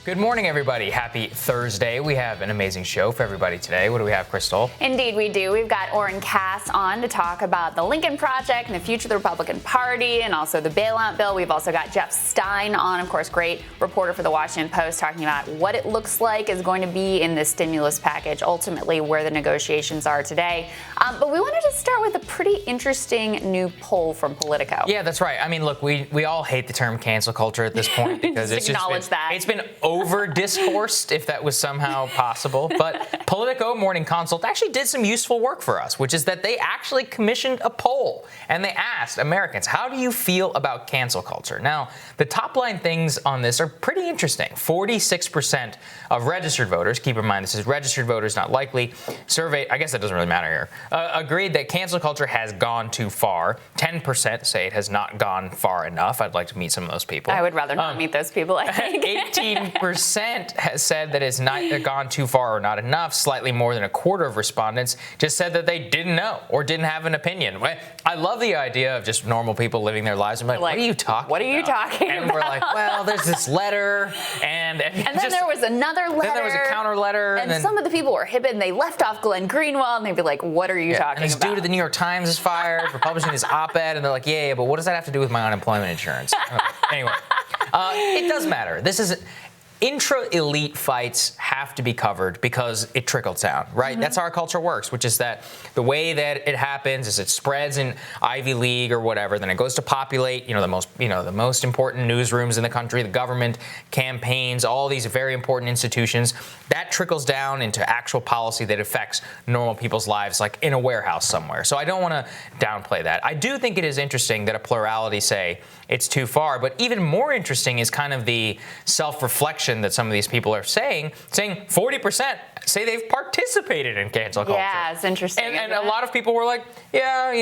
Good morning, everybody. Happy Thursday. We have an amazing show for everybody today. What do we have, Krystal? Indeed, we do. We've got Orrin Cass on to talk about the Lincoln Project and the future of the Republican Party and also the bailout bill. We've also got Jeff Stein on, of course, great reporter for the Washington Post, talking about what it looks like is going to be in this stimulus package, ultimately where the negotiations are today. But we wanted to start with a pretty interesting new poll from Politico. Yeah, that's right. I mean, look, we all hate the term cancel culture at this point because it's been over-discoursed, if that was somehow possible. But Politico Morning Consult actually did some useful work for us, which is that they actually commissioned a poll, and they asked Americans, how do you feel about cancel culture? Now, the top-line things on this are pretty interesting. 46% of registered voters, keep in mind this is registered voters, not likely, surveyed, I guess that doesn't really matter here, agreed that cancel culture has gone too far. 10% say it has not gone far enough. I'd like to meet some of those people. I would rather not meet those people, I think. 18% has said that it's not gone too far or not enough. Slightly more than a quarter of respondents just said that they didn't know or didn't have an opinion. I love the idea of just normal people living their lives. I'm like, what are you talking about? What are you talking about? And we're like, well, there's this letter, and then there was another letter. Then there was a counter letter. And then some of the people were hip and they left off Glenn Greenwald, and they'd be like, what are you talking and this about? Dude at the New York Times is fired for publishing his op-ed, and they're like, yeah, but what does that have to do with my unemployment insurance? Anyway, it does matter. This is intra-elite fights have to be covered because it trickles down, right? Mm-hmm. That's how our culture works, which is that the way that it happens is it spreads in Ivy League or whatever, then it goes to populate, the most important newsrooms in the country, the government, campaigns, all these very important institutions. That trickles down into actual policy that affects normal people's lives, like in a warehouse somewhere. So I don't want to downplay that. I do think it is interesting that a plurality say it's too far, but even more interesting is kind of the self-reflection that some of these people are saying 40% say they've participated in cancel culture. Yeah, it's interesting. And a lot of people were like, yeah,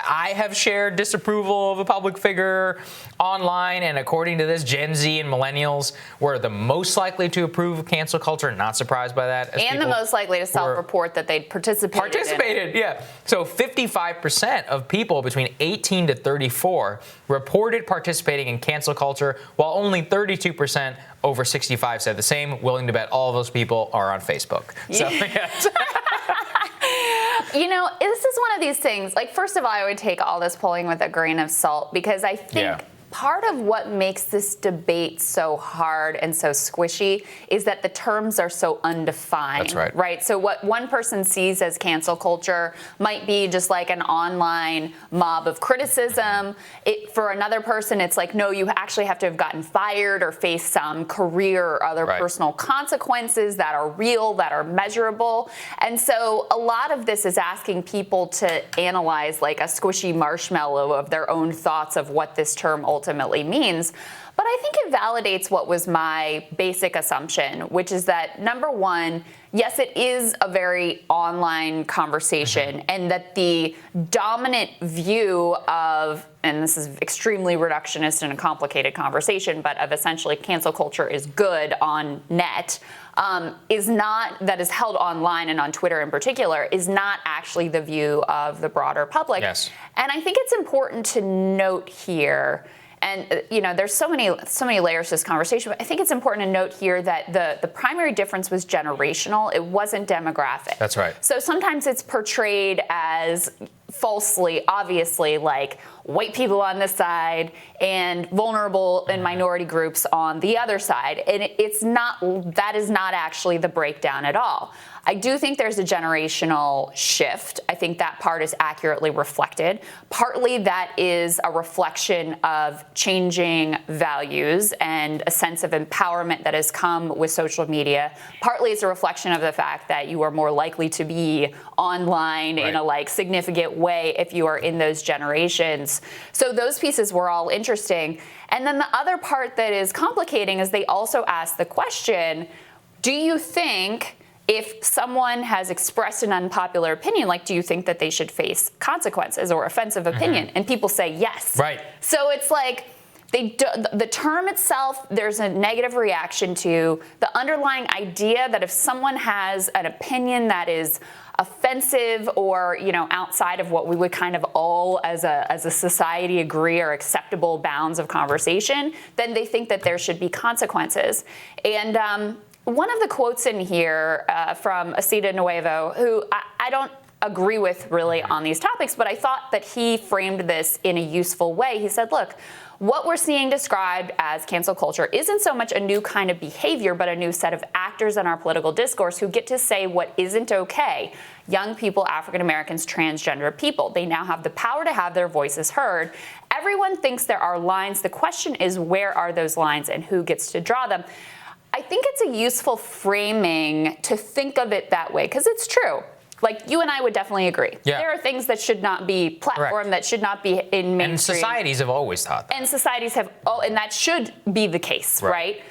I have shared disapproval of a public figure online, and according to this, Gen Z and millennials were the most likely to approve of cancel culture. Not surprised by that. And the most likely to self-report that they'd participated in. Yeah. So 55% of people between 18 to 34 reported participating in cancel culture, while only 32% over 65 said the same. Willing to bet all of those people are on Facebook. So, yes. This is one of these things. Like, first of all, I would take all this polling with a grain of salt, because I think part of what makes this debate so hard and so squishy is that the terms are so undefined. That's right. Right? So what one person sees as cancel culture might be just like an online mob of criticism. For another person, it's like, no, you actually have to have gotten fired or faced some career or other personal consequences that are real, that are measurable. And so a lot of this is asking people to analyze like a squishy marshmallow of their own thoughts of what this term ultimately means. But I think it validates what was my basic assumption, which is that, number one, yes, it is a very online conversation, and that the dominant view of, and this is extremely reductionist and a complicated conversation, but of essentially cancel culture is good on net, that is held online and on Twitter in particular, is not actually the view of the broader public. Yes. And I think it's important to note here, and there's so many layers to this conversation, but I think it's important to note here that the primary difference was generational. It wasn't demographic. That's right. So sometimes it's portrayed as falsely, obviously, like white people on this side and vulnerable and minority groups on the other side. And that is not actually the breakdown at all. I do think there's a generational shift. I think that part is accurately reflected. Partly that is a reflection of changing values and a sense of empowerment that has come with social media. Partly it's a reflection of the fact that you are more likely to be online in a significant way if you are in those generations. So those pieces were all interesting. And then the other part that is complicating is they also ask the question, do you think if someone has expressed an unpopular opinion, do you think that they should face consequences or offensive opinion? And people say yes. Right. So it's like, the term itself, there's a negative reaction to the underlying idea that if someone has an opinion that is offensive or, outside of what we would kind of all as a society agree are acceptable bounds of conversation, then they think that there should be consequences. And one of the quotes in here from Acita Nuevo, who I don't agree with really on these topics, but I thought that he framed this in a useful way. He said, look, what we're seeing described as cancel culture isn't so much a new kind of behavior, but a new set of actors in our political discourse who get to say what isn't okay. Young people, African Americans, transgender people. They now have the power to have their voices heard. Everyone thinks there are lines. The question is, where are those lines and who gets to draw them? I think it's a useful framing to think of it that way, because it's true. Like, you and I would definitely agree. Yeah. There are things that should not be platformed, correct, that should not be in mainstream. And societies have always taught that. And societies have, and that should be the case, right?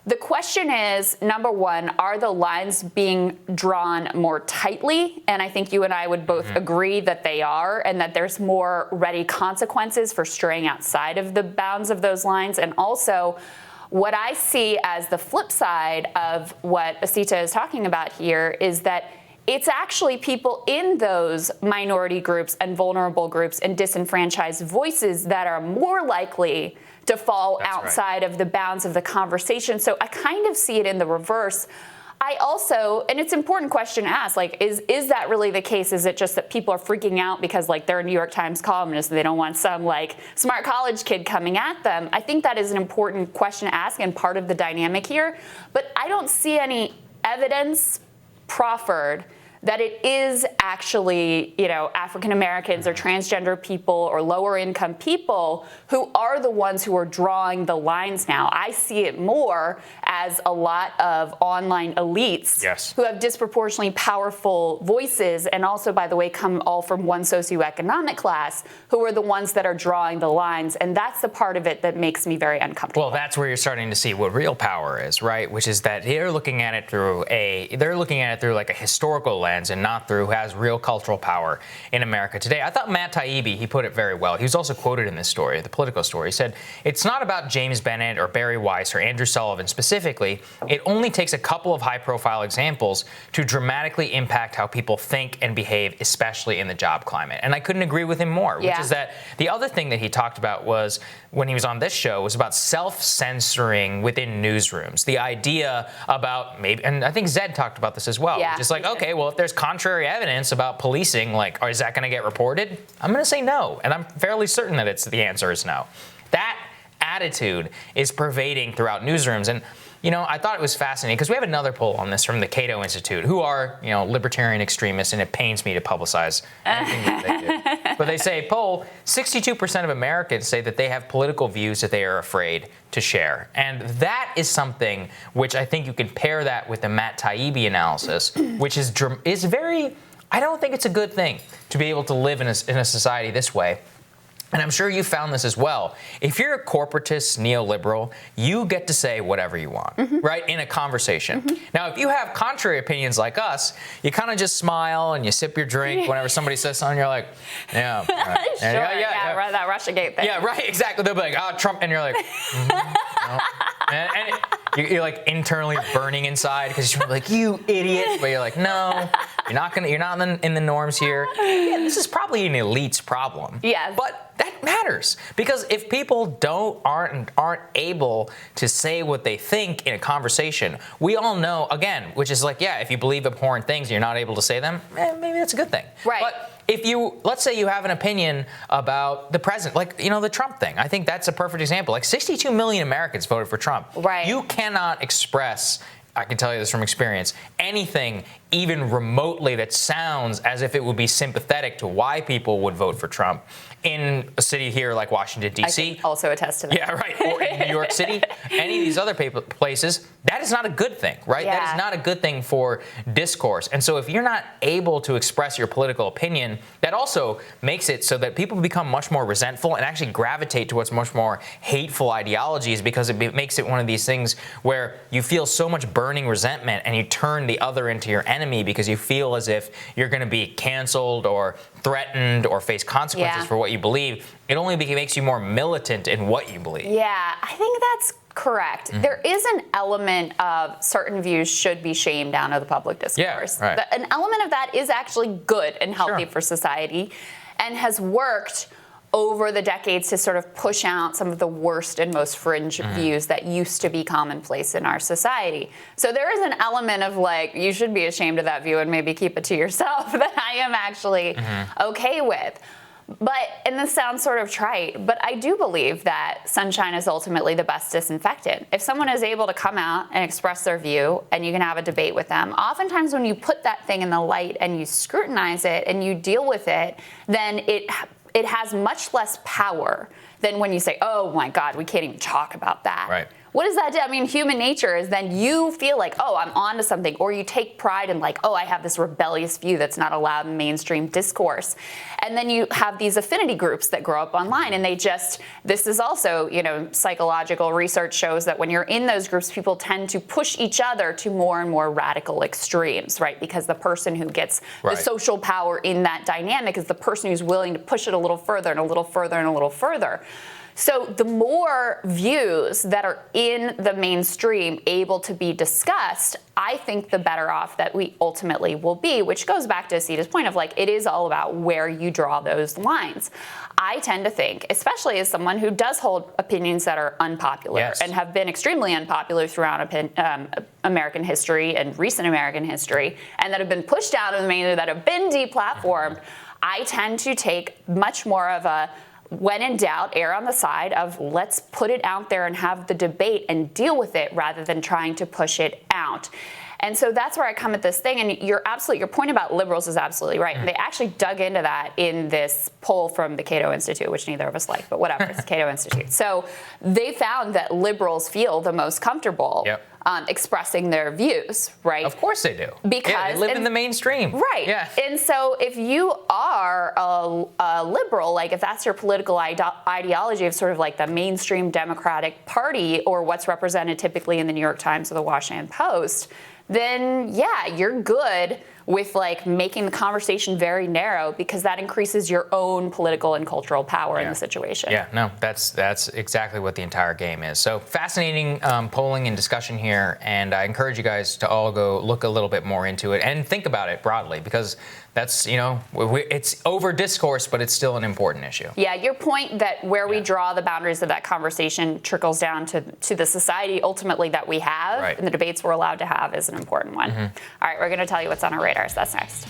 The question is, number one, are the lines being drawn more tightly? And I think you and I would both agree that they are, and that there's more ready consequences for straying outside of the bounds of those lines. And also, what I see as the flip side of what Acita is talking about here is that it's actually people in those minority groups and vulnerable groups and disenfranchised voices that are more likely to fall outside of the bounds of the conversation. So I kind of see it in the reverse. I also, and it's an important question to ask, like, is that really the case? Is it just that people are freaking out because, like, they're a New York Times columnist and they don't want some, like, smart college kid coming at them? I think that is an important question to ask and part of the dynamic here. But I don't see any evidence proffered that it is actually, African Americans or transgender people or lower income people who are the ones who are drawing the lines now. I see it more as a lot of online elites who have disproportionately powerful voices, and also, by the way, come all from one socioeconomic class, who are the ones that are drawing the lines. And that's the part of it that makes me very uncomfortable. Well, that's where you're starting to see what real power is, right? Which is that they're looking at it through like a historical lens and not through who has real cultural power in America today. I thought Matt Taibbi, he put it very well. He was also quoted in this story, the Politico story. He said, it's not about James Bennett or Barry Weiss or Andrew Sullivan specifically. It only takes a couple of high-profile examples to dramatically impact how people think and behave, especially in the job climate. And I couldn't agree with him more, which is that the other thing that he talked about was, when he was on this show, was about self-censoring within newsrooms. The idea about maybe, and I think Zed talked about this as well. Just like, okay, well, if there's contrary evidence about policing, like, is that going to get reported? I'm going to say no, and I'm fairly certain that the answer is no. That attitude is pervading throughout newsrooms, and I thought it was fascinating because we have another poll on this from the Cato Institute, who are, libertarian extremists, and it pains me to publicize anything that they do. But they say, poll, 62% of Americans say that they have political views that they are afraid to share. And that is something which I think you can pair that with the Matt Taibbi analysis, which is very, I don't think it's a good thing to be able to live in a society this way. And I'm sure you found this as well. If you're a corporatist neoliberal, you get to say whatever you want, right, in a conversation. Now, if you have contrary opinions like us, you kind of just smile and you sip your drink whenever somebody says something. You're like, yeah, right. Right, that Russiagate thing. Yeah, right, exactly. They'll be like, oh, Trump, and you're like, no. And you're like internally burning inside because you're like, you idiot. But you're like, no, you're not in the norms here. Yeah, this is probably an elite's problem. Yeah. But that matters, because if people aren't able to say what they think in a conversation, we all know, again, which is like, if you believe abhorrent things and you're not able to say them, maybe that's a good thing. Right. But if let's say you have an opinion about the president, like, the Trump thing, I think that's a perfect example. Like 62 million Americans voted for Trump. Right. You cannot express, I can tell you this from experience, anything even remotely that sounds as if it would be sympathetic to why people would vote for Trump in a city here like Washington, D.C. I can also attest to that. Yeah, right. Or in New York City, any of these other places, that is not a good thing, right? Yeah. That is not a good thing for discourse. And so if you're not able to express your political opinion, that also makes it so that people become much more resentful and actually gravitate towards much more hateful ideologies, because it makes it one of these things where you feel so much burning resentment and you turn the other into your enemy because you feel as if you're going to be canceled or threatened or face consequences for what you you believe. It only makes you more militant in what you believe. Yeah, I think that's correct. There is an element of certain views should be shamed down of the public discourse. Yeah, right. An element of that is actually good and healthy for society and has worked over the decades to sort of push out some of the worst and most fringe views that used to be commonplace in our society. So there is an element of like, you should be ashamed of that view and maybe keep it to yourself that I am actually okay with. But, and this sounds sort of trite, but I do believe that sunshine is ultimately the best disinfectant. If someone is able to come out and express their view and you can have a debate with them, oftentimes when you put that thing in the light and you scrutinize it and you deal with it, then it has much less power than when you say, oh my God, we can't even talk about that. Right. What does that do? I mean, human nature is then you feel like, oh, I'm onto something, or you take pride in like, oh, I have this rebellious view that's not allowed in mainstream discourse. And then you have these affinity groups that grow up online and this is also, psychological research shows that when you're in those groups, people tend to push each other to more and more radical extremes, right? Because the person who gets the social power in that dynamic is the person who's willing to push it a little further and a little further and a little further. So the more views that are in the mainstream able to be discussed, I think the better off that we ultimately will be, which goes back to Asita's point of like, it is all about where you draw those lines. I tend to think, especially as someone who does hold opinions that are unpopular and have been extremely unpopular throughout American history and recent American history, and that have been pushed out of the mainstream, that have been deplatformed, I tend to take much more of a, when in doubt, err on the side of let's put it out there and have the debate and deal with it rather than trying to push it out. And so that's where I come at this thing. And your point about liberals is absolutely right. They actually dug into that in this poll from the Cato Institute, which neither of us like, but whatever, it's the Cato Institute. So they found that liberals feel the most comfortable expressing their views, right? Of course they do. Because they live in the mainstream. Right. Yeah. And so if you are a liberal, like if that's your political ideology of sort of like the mainstream Democratic Party or what's represented typically in the New York Times or the Washington Post, then yeah, you're good with like making the conversation very narrow because that increases your own political and cultural power in the situation. Yeah, no, that's exactly what the entire game is. So fascinating polling and discussion here, and I encourage you guys to all go look a little bit more into it and think about it broadly because that's, it's over discourse, but it's still an important issue. Yeah, your point that where we draw the boundaries of that conversation trickles down to the society ultimately that we have and the debates we're allowed to have is an important one. All right, we're going to tell you what's on our radars. That's next.